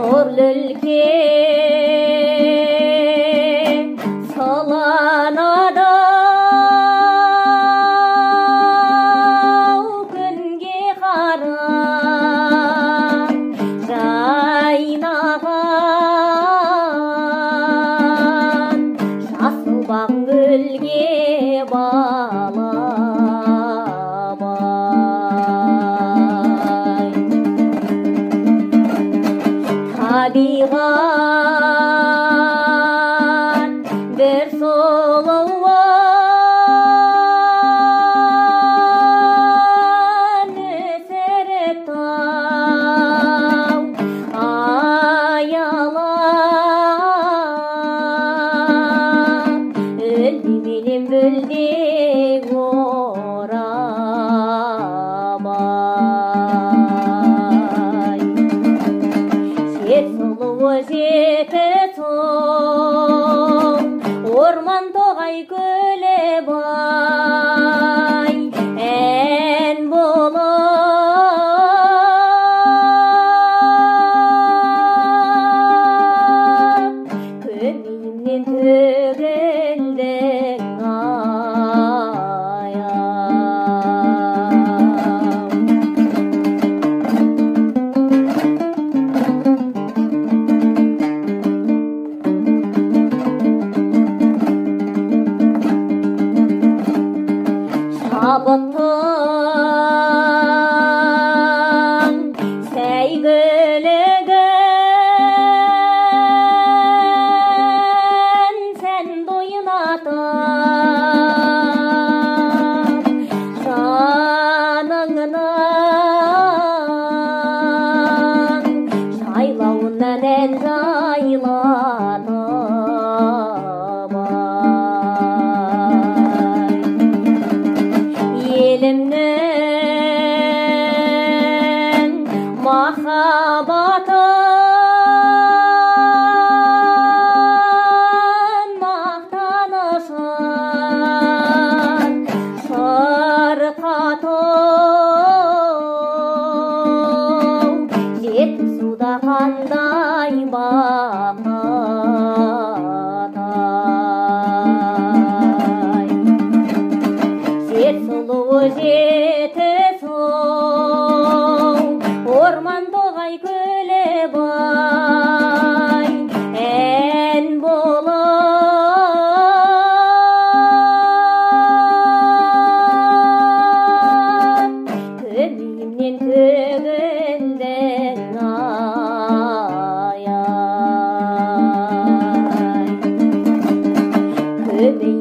Soрлөлке соланады күнге қарап жайнаған жасыл бақ гүлге балабай табиғат бір сұлуын өсіріп тау аялап үлдемелен бүлдек орабай жер сұлуы жетісу орман тоғай көлі бай ән болып көмейімнен төгілдің шабыттың сәйгүлігін сәнді ойнатып жаныңның жайлауынан ән жайлатып елімнің махаббатын мақтанышын шырқатып жетісуда қандай бақыт-ай жер сұлуы жетісу орман тоғай көлі бай ән болып көмейімнен төгілдің ай көмей